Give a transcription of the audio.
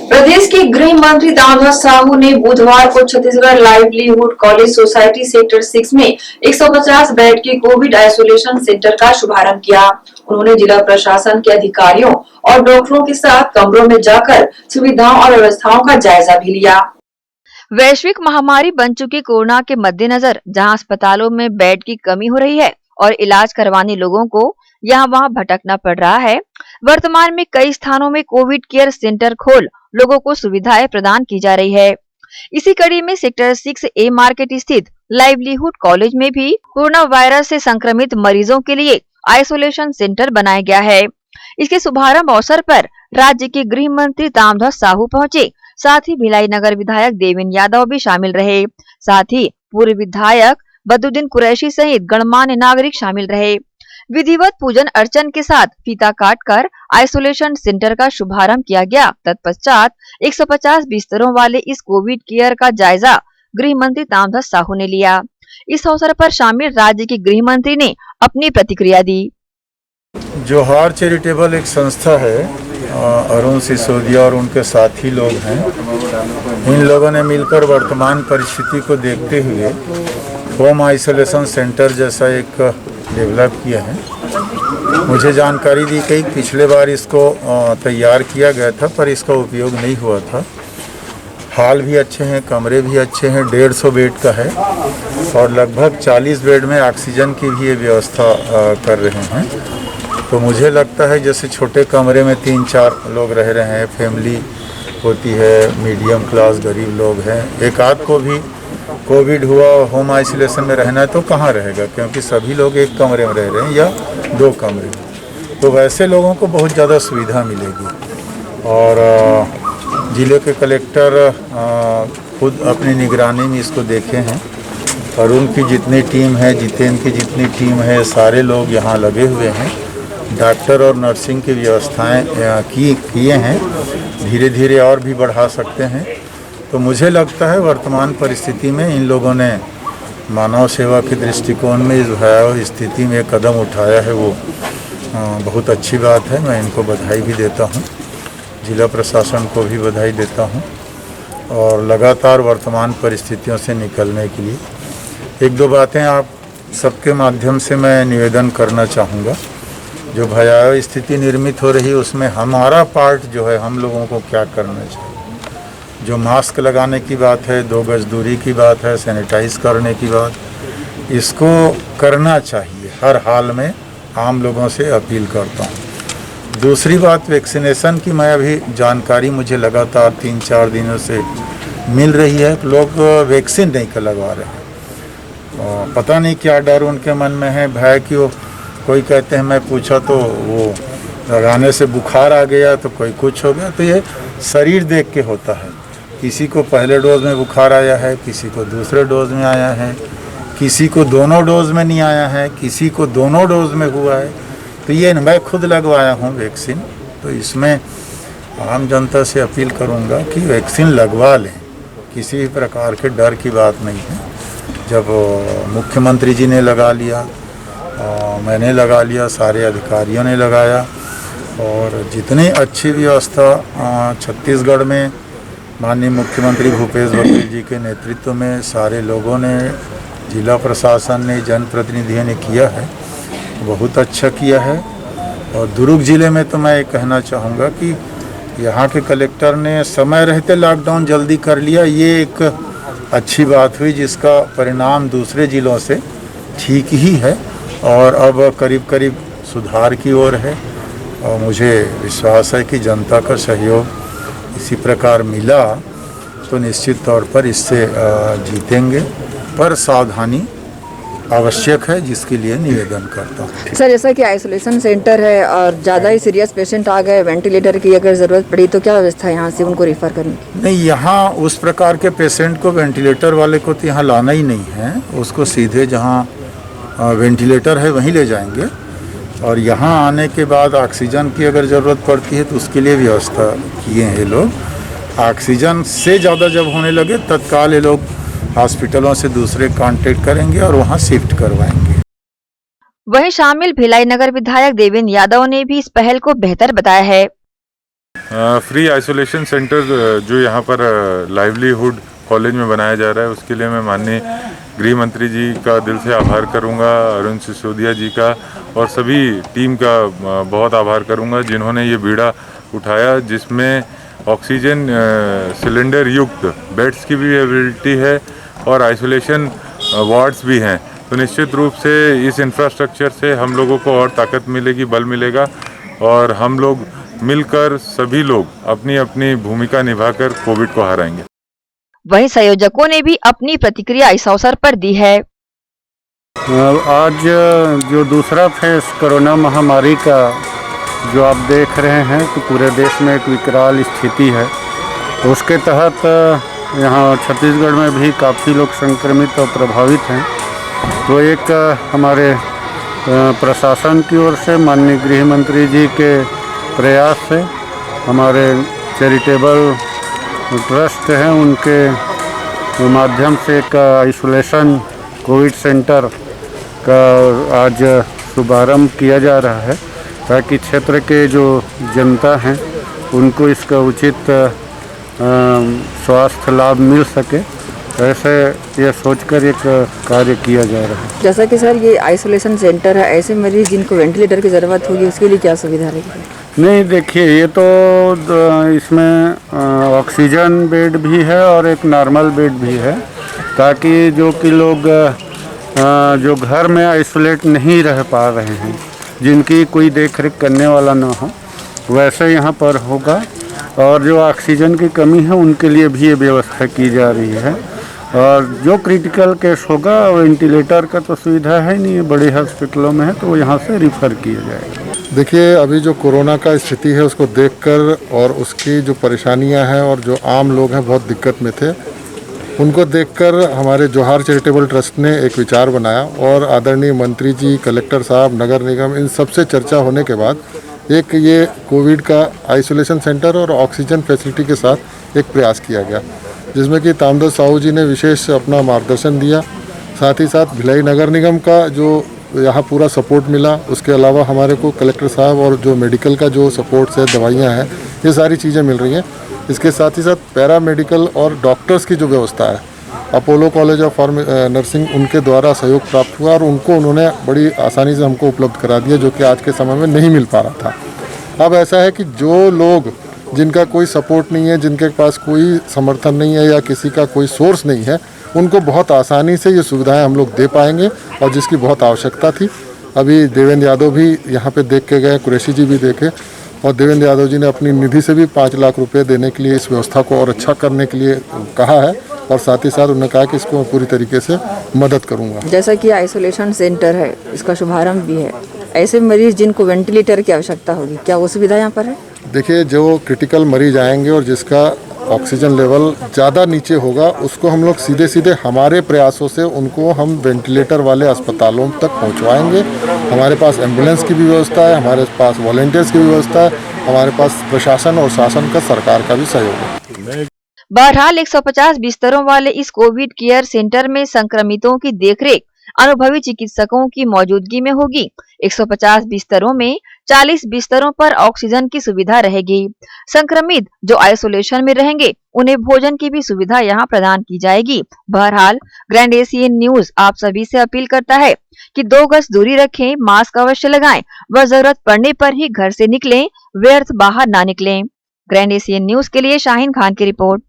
प्रदेश के गृह मंत्री दामोदर साहू ने बुधवार को Chhattisgarh livelihood college society sector 6 में 150 बेड के कोविड आइसोलेशन सेंटर का शुभारंभ किया। उन्होंने जिला प्रशासन के अधिकारियों और डॉक्टरों के साथ कमरों में जाकर सुविधाओं और व्यवस्थाओं का जायजा भी लिया। वैश्विक महामारी बन चुकी कोरोना के मद्देनजर जहां अस्पतालों में बेड की कमी हो रही है और इलाज करवाने लोगों को यहाँ वहाँ भटकना पड़ रहा है, वर्तमान में कई स्थानों में कोविड केयर सेंटर खोल लोगों को सुविधाएं प्रदान की जा रही है। इसी कड़ी में सेक्टर 6A मार्केट स्थित लाइवलीहुड कॉलेज में भी कोरोना वायरस से संक्रमित मरीजों के लिए आइसोलेशन सेंटर बनाया गया है। इसके शुभारंभ अवसर पर राज्य के गृह मंत्री दामोदर साहू पहुंचे, साथ ही भिलाई नगर विधायक देवेंद्र यादव भी शामिल रहे। साथ ही पूर्व विधायक बदरुद्दीन कुरैशी सहित गणमान्य नागरिक शामिल रहे। विधिवत पूजन अर्चन के साथ फीता काटकर आइसोलेशन सेंटर का शुभारंभ किया गया। तत्पश्चात 150 बिस्तरों वाले इस कोविड केयर का जायजा गृह मंत्री दामोदर साहू ने लिया। इस अवसर पर शामिल राज्य के गृह मंत्री ने अपनी प्रतिक्रिया दी। जोहार चैरिटेबल एक संस्था है, अरुण सिसोदिया और उनके साथी लोग हैं। इन लोगों ने मिलकर वर्तमान परिस्थिति को देखते हुए होम आइसोलेशन सेंटर जैसा एक डेवलप किया है। मुझे जानकारी दी गई पिछले बार इसको तैयार किया गया था पर इसका उपयोग नहीं हुआ था। हाल भी अच्छे हैं, कमरे भी अच्छे हैं, 150 बेड का है और लगभग 40 बेड में ऑक्सीजन की भी ये व्यवस्था कर रहे हैं। तो मुझे लगता है जैसे छोटे कमरे में 3-4 लोग रह रहे हैं, फैमिली होती है, मीडियम क्लास गरीब लोग हैं, एक आध को भी कोविड हुआ होम आइसोलेशन में रहना है तो कहाँ रहेगा, क्योंकि सभी लोग एक कमरे में रह रहे हैं या 2 कमरे में। तो वैसे लोगों को बहुत ज़्यादा सुविधा मिलेगी। और ज़िले के कलेक्टर खुद अपनी निगरानी में इसको देखे हैं। अरुण की जितनी टीम है, जितेंद्र की जितनी टीम है, सारे लोग यहाँ लगे हुए हैं। डॉक्टर और नर्सिंग की व्यवस्थाएं किए हैं, धीरे धीरे और भी बढ़ा सकते हैं। तो मुझे लगता है वर्तमान परिस्थिति में इन लोगों ने मानव सेवा के दृष्टिकोण में इस भयावह स्थिति में कदम उठाया है, वो बहुत अच्छी बात है। मैं इनको बधाई भी देता हूँ, जिला प्रशासन को भी बधाई देता हूँ। और लगातार वर्तमान परिस्थितियों से निकलने के लिए 1-2 बातें आप सबके माध्यम से मैं निवेदन करना चाहूँगा। जो भयावह स्थिति निर्मित हो रही है उसमें हमारा पार्ट जो है, हम लोगों को क्या करना चाहिए। जो मास्क लगाने की बात है, 2 गज दूरी की बात है, सैनिटाइज करने की बात, इसको करना चाहिए हर हाल में, आम लोगों से अपील करता हूँ। दूसरी बात वैक्सीनेशन की, मैं अभी जानकारी मुझे लगातार 3-4 दिनों से मिल रही है, लोग वैक्सीन नहीं लगवा रहे हैं। पता नहीं क्या डर उनके मन में है, भय कि वो कोई कहते हैं, मैं पूछा तो वो लगाने से बुखार आ गया तो कोई कुछ हो गया। तो ये शरीर देख के होता है, किसी को पहले डोज में बुखार आया है, किसी को दूसरे डोज में आया है, किसी को दोनों डोज में नहीं आया है, किसी को दोनों डोज में हुआ है। तो ये मैं खुद लगवाया हूँ वैक्सीन। तो इसमें आम जनता से अपील करूँगा कि वैक्सीन लगवा लें, किसी भी प्रकार के डर की बात नहीं है। जब मुख्यमंत्री जी ने लगा लिया, मैंने लगा लिया, सारे अधिकारियों ने लगाया और जितनी अच्छी व्यवस्था छत्तीसगढ़ में माननीय मुख्यमंत्री भूपेश बघेल जी के नेतृत्व में सारे लोगों ने, जिला प्रशासन ने, जनप्रतिनिधियों ने किया है, बहुत अच्छा किया है। और दुर्ग जिले में तो मैं ये कहना चाहूँगा कि यहाँ के कलेक्टर ने समय रहते लॉकडाउन जल्दी कर लिया, ये एक अच्छी बात हुई, जिसका परिणाम दूसरे जिलों से ठीक ही है और अब करीब करीब सुधार की ओर है। और मुझे विश्वास है कि जनता का सहयोग इसी प्रकार मिला तो निश्चित तौर पर इससे जीतेंगे, पर सावधानी आवश्यक है, जिसके लिए निवेदन करता हूँ। सर, जैसा कि आइसोलेशन सेंटर है और ज़्यादा ही सीरियस पेशेंट आ गए, वेंटिलेटर की अगर ज़रूरत पड़ी तो क्या व्यवस्था है यहाँ से उनको रेफर करने की? नहीं, यहाँ उस प्रकार के पेशेंट को, वेंटिलेटर वाले को तो यहाँ लाना ही नहीं है, उसको सीधे जहाँ वेंटिलेटर है वहीं ले जाएंगे। और यहाँ आने के बाद ऑक्सीजन की अगर ज़रूरत पड़ती है तो उसके लिए व्यवस्था किए हैं ये लोग। ऑक्सीजन से ज़्यादा जब होने लगे तत्काल ये लोग हॉस्पिटलों से दूसरे कांटेक्ट करेंगे और वहाँ शिफ्ट करवाएंगे। वहीं शामिल भिलाई नगर विधायक देवेंद्र यादव ने भी इस पहल को बेहतर बताया है। फ्री आइसोलेशन सेंटर जो यहाँ पर लाइवलीहुड कॉलेज में बनाया जा रहा है, उसके लिए मैं माननीय गृह मंत्री जी का दिल से आभार करूँगा, अरुण सिसोदिया जी का और सभी टीम का बहुत आभार करूँगा जिन्होंने ये बीड़ा उठाया, जिसमें ऑक्सीजन सिलेंडर युक्त बेड्स की भी अवेलेबिलिटी है और आइसोलेशन वार्ड्स भी हैं। तो निश्चित रूप से इस इंफ्रास्ट्रक्चर से हम लोगों को और ताकत मिलेगी, बल मिलेगा और हम लोग मिलकर सभी लोग अपनी अपनी भूमिका निभाकर कोविड को हराएंगे। वहीं संयोजकों ने भी अपनी प्रतिक्रिया इस अवसर पर दी है। आज जो दूसरा फेज कोरोना महामारी का जो आप देख रहे हैं तो पूरे देश में एक विकराल स्थिति है, तो उसके तहत यहाँ छत्तीसगढ़ में भी काफ़ी लोग संक्रमित और प्रभावित हैं। तो एक हमारे प्रशासन की ओर से माननीय गृह मंत्री जी के प्रयास से हमारे चैरिटेबल ट्रस्ट हैं, उनके माध्यम से एक आइसोलेशन कोविड सेंटर का आज शुभारंभ किया जा रहा है, ताकि क्षेत्र के जो जनता हैं उनको इसका उचित स्वास्थ्य लाभ मिल सके। ऐसे ये सोचकर एक कार्य किया जा रहा है। जैसा कि सर ये आइसोलेशन सेंटर है, ऐसे मरीज जिनको वेंटिलेटर की ज़रूरत होगी उसके लिए क्या सुविधा रहेगी? नहीं, देखिए ये तो इसमें ऑक्सीजन बेड भी है और एक नॉर्मल बेड भी है, ताकि जो कि लोग जो घर में आइसोलेट नहीं रह पा रहे हैं, जिनकी कोई देख रेख करने वाला ना हो, वैसे यहाँ पर होगा। और जो ऑक्सीजन की कमी है उनके लिए भी ये व्यवस्था की जा रही है। और जो क्रिटिकल केस होगा वेंटिलेटर का तो सुविधा है नहीं, बड़े हॉस्पिटलों में है, तो यहाँ से रिफ़र किया जाएगा। देखिए, अभी जो कोरोना का स्थिति है उसको देखकर और उसकी जो परेशानियां हैं और जो आम लोग हैं बहुत दिक्कत में थे, उनको देखकर हमारे जोहार चैरिटेबल ट्रस्ट ने एक विचार बनाया और आदरणीय मंत्री जी, कलेक्टर साहब, नगर निगम, इन सबसे चर्चा होने के बाद एक ये कोविड का आइसोलेशन सेंटर और ऑक्सीजन फैसिलिटी के साथ एक प्रयास किया गया, जिसमें कि तामदस्त साहू जी ने विशेष अपना मार्गदर्शन दिया। साथ ही साथ भिलाई नगर निगम का जो यहाँ पूरा सपोर्ट मिला, उसके अलावा हमारे को कलेक्टर साहब और जो मेडिकल का जो सपोर्ट है, दवाइयाँ हैं, ये सारी चीज़ें मिल रही हैं। इसके साथ ही साथ पैरा मेडिकल और डॉक्टर्स की जो व्यवस्था है, अपोलो कॉलेज ऑफ नर्सिंग, उनके द्वारा सहयोग प्राप्त हुआ और उनको उन्होंने बड़ी आसानी से हमको उपलब्ध करा दिया, जो कि आज के समय में नहीं मिल पा रहा था। अब ऐसा है कि जो लोग जिनका कोई सपोर्ट नहीं है, जिनके पास कोई समर्थन नहीं है या किसी का कोई सोर्स नहीं है, उनको बहुत आसानी से ये सुविधाएं हम लोग दे पाएंगे और जिसकी बहुत आवश्यकता थी। अभी देवेंद्र यादव भी यहाँ पे देख के गए, कुरैशी जी भी देखे और देवेंद्र यादव जी ने अपनी निधि से भी 5 लाख रुपए देने के लिए इस व्यवस्था को और अच्छा करने के लिए कहा है और साथ ही साथ उन्होंने कहा कि इसको मैं पूरी तरीके से मदद करूँगा। जैसा कि आइसोलेशन सेंटर है, इसका शुभारंभ भी है, ऐसे मरीज जिनको वेंटिलेटर की आवश्यकता होगी, क्या वो सुविधा यहाँ पर है? देखिए, जो क्रिटिकल मरीज आएंगे और जिसका ऑक्सीजन लेवल ज़्यादा नीचे होगा, उसको हम लोग सीधे सीधे हमारे प्रयासों से उनको हम वेंटिलेटर वाले अस्पतालों तक पहुंचवाएंगे। हमारे पास एम्बुलेंस की भी व्यवस्था है, हमारे पास वॉलंटियर्स की भी व्यवस्था है, हमारे पास प्रशासन और शासन का, सरकार का भी सहयोग है। बहरहाल 150 बिस्तरों वाले इस कोविड केयर सेंटर में संक्रमितों की देखरेख अनुभवी चिकित्सकों की मौजूदगी में होगी। 150 बिस्तरों में 40 बिस्तरों पर ऑक्सीजन की सुविधा रहेगी। संक्रमित जो आइसोलेशन में रहेंगे उन्हें भोजन की भी सुविधा यहां प्रदान की जाएगी। बहरहाल ग्रैंड एशियन न्यूज आप सभी से अपील करता है कि 2 गज दूरी रखें, मास्क अवश्य लगाएं व जरूरत पड़ने पर ही घर से निकलें, व्यर्थ बाहर ना निकलें। ग्रैंड एशियन न्यूज के लिए शाहीन खान की रिपोर्ट।